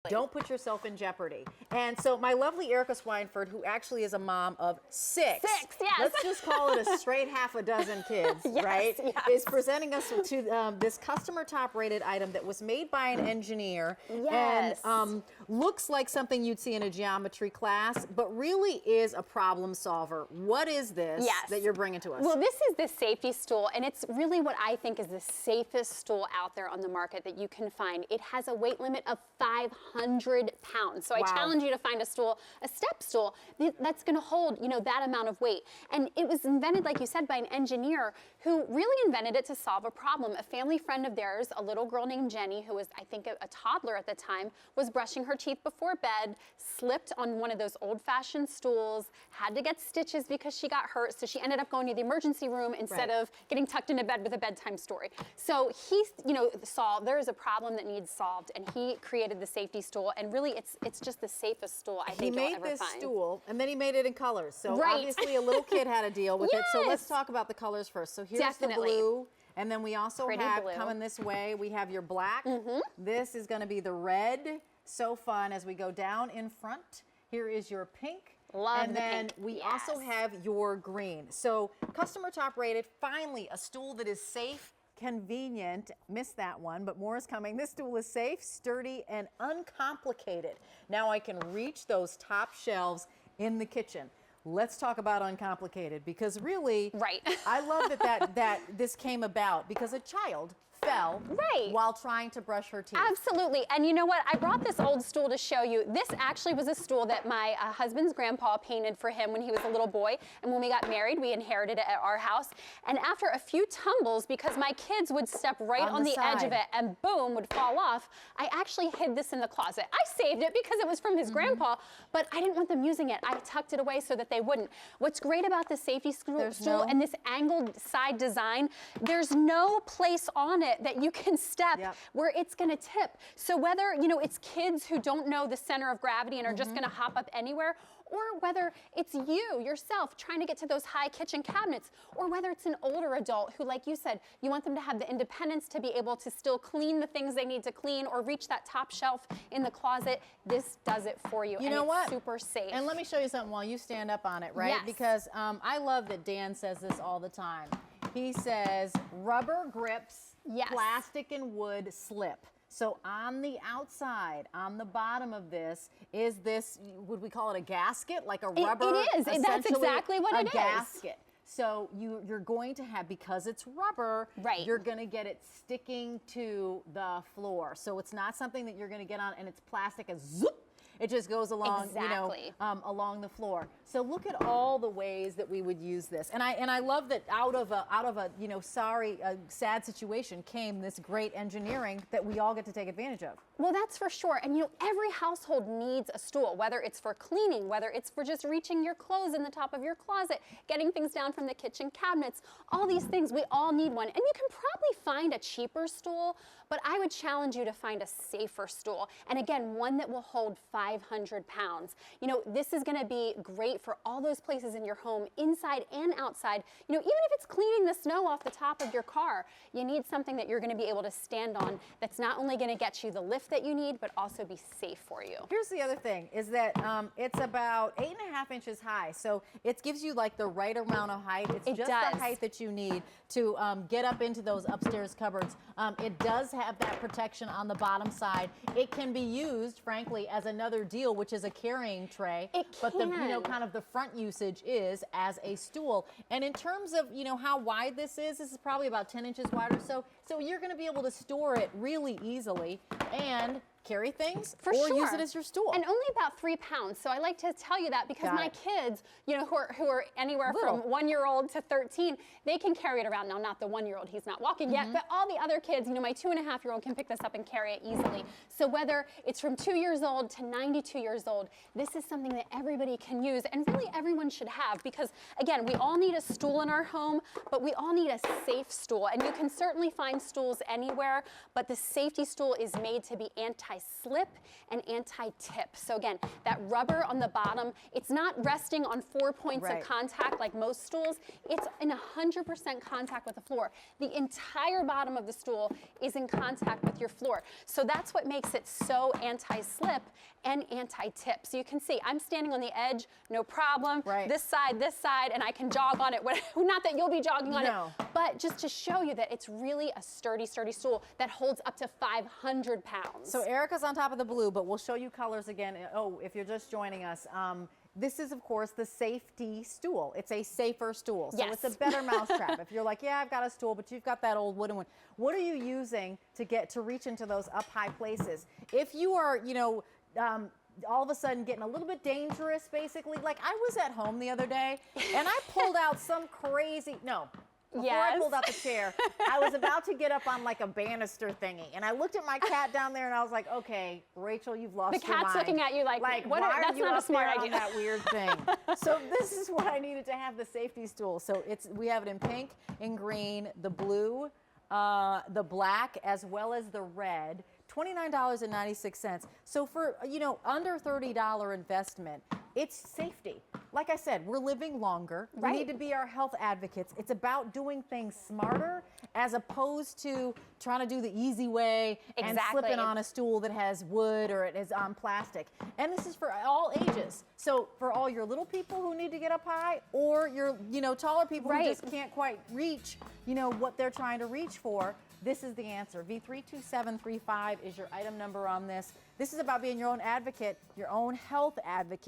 Don't put yourself in jeopardy. And so my lovely Erica Swineford, who actually is a mom of six, yes. Let's just call it a straight half a dozen kids, Yes, right? yes. Is presenting us to this customer top rated item that was made by an engineer. Yes. And looks like something you'd see in a geometry class, but really is a problem solver. What is this that you're bringing to us? Well, this is the Safe-T-Stool, and it's really what I think is the safest stool out there on the market that you can find. It has a weight limit of 500 pounds. So I challenge you to find a stool, a step stool, that's going to hold, that amount of weight. And it was invented, like you said, by an engineer who really invented it to solve a problem. A family friend of theirs, a little girl named Jenny, who was, I think, a toddler at the time, was brushing her teeth before bed, slipped on one of those old-fashioned stools, had to get stitches because she got hurt, so she ended up going to the emergency room instead of getting tucked into bed with a bedtime story. So he, saw there is a problem that needs solved, and he created the Safe-T-Stool, and really it's just the safest stool I think you'll ever find. He made this stool, and then he made it in colors. So obviously a little kid had to deal with it. So let's talk about the colors first. So here's the blue. And then we also have, coming this way, we have your black. This is going to be the red. So fun as we go down in front. Here is your pink. And then we also have your green. So customer top rated, finally a stool that is safe, convenient. Missed that one, but more is coming. This stool is safe, sturdy, and uncomplicated. Now I can reach those top shelves in the kitchen. Let's talk about uncomplicated, because really, I love that this came about because a child fell while trying to brush her teeth. Absolutely. And you know what? I brought this old stool to show you. This actually was a stool that my husband's grandpa painted for him when he was a little boy. And when we got married, we inherited it at our house. And after a few tumbles, because my kids would step right on the edge of it and boom, would fall off, I actually hid this in the closet. I saved it because it was from his grandpa, but I didn't want them using it. I tucked it away so that they wouldn't. What's great about the Safe-T-Stool and this angled side design, there's no place on it that you can step where it's going to tip. So whether, it's kids who don't know the center of gravity and are just going to hop up anywhere, or whether it's you yourself trying to get to those high kitchen cabinets, or whether it's an older adult who, like you said, you want them to have the independence to be able to still clean the things they need to clean or reach that top shelf in the closet, this does it for you. You know what? It's super safe. And let me show you something while you stand up on it, right? Yes. Because I love that Dan says this all the time. He says rubber grips, plastic and wood slip. So on the outside, on the bottom of this, is this, would we call it a gasket? Like a rubber? It is. That's exactly what it is. A gasket. So you're going to have, because it's rubber, you're going to get it sticking to the floor. So it's not something that you're going to get on and it's plastic and zoop. It just goes along, along the floor. So look at all the ways that we would use this, and I love that out of a sad situation came this great engineering that we all get to take advantage of. Well, that's for sure. And every household needs a stool, whether it's for cleaning, whether it's for just reaching your clothes in the top of your closet, getting things down from the kitchen cabinets, all these things, we all need one. And you can probably find a cheaper stool, but I would challenge you to find a safer stool. And again, one that will hold 500 pounds. This is gonna be great for all those places in your home, inside and outside. Even if it's cleaning the snow off the top of your car, you need something that you're gonna be able to stand on that's not only gonna get you the lift that you need, but also be safe for you. Here's the other thing, is that it's about 8.5 inches high. So it gives you like the right amount of height. It's just the height that you need to get up into those upstairs cupboards. It does have that protection on the bottom side. It can be used, frankly, as another deal, which is a carrying tray. But the kind of the front usage is as a stool. And in terms of how wide this is probably about 10 inches wide or so. So you're going to be able to store it really easily and carry things use it as your stool. And only about 3 pounds. So I like to tell you that because my kids, who are anywhere from 1-year-old to 13, they can carry it around. Now, not the 1-year-old, he's not walking yet, but all the other kids, my 2.5-year-old can pick this up and carry it easily. So whether it's from 2 years old to 92 years old, this is something that everybody can use and really everyone should have, because again, we all need a stool in our home, but we all need a safe stool. And you can certainly find stools anywhere, but the Safe-T-Stool is made to be anti anti-slip and anti-tip. So again, that rubber on the bottom, it's not resting on 4 points of contact like most stools. It's in 100% contact with the floor. The entire bottom of the stool is in contact with your floor. So that's what makes it so anti-slip and anti-tip. So you can see I'm standing on the edge, no problem. This side, and I can jog on it. Not that you'll be jogging on it, but just to show you that it's really a sturdy stool that holds up to 500 pounds. So Erica's on top of the blue, but we'll show you colors again. Oh, if you're just joining us. This is, of course, the Safe-T-Stool. It's a safer stool, so it's a better mousetrap. If you're like, yeah, I've got a stool, but you've got that old wooden one. What are you using to reach into those up high places? If you are, you know, all of a sudden getting a little bit dangerous, basically, like I was at home the other day, and I pulled out some crazy, before I pulled out the chair, I was about to get up on like a banister thingy, and I looked at my cat down there, and I was like, okay, Rachel, you've lost your mind. The cat's looking at you like what why that's are you not up a smart there idea. on that weird thing? So this is what I needed to have the Safe-T-Stool. So we have it in pink, in green, the blue, the black, as well as the red. $29.96. So for, under $30 investment, it's safety. Like I said, we're living longer. We need to be our health advocates. It's about doing things smarter as opposed to trying to do the easy way and slipping on a stool that has wood or it is on plastic. And this is for all ages. So for all your little people who need to get up high, or your, taller people who just can't quite reach, what they're trying to reach for, this is the answer. V32735 is your item number on this. This is about being your own advocate, your own health advocate.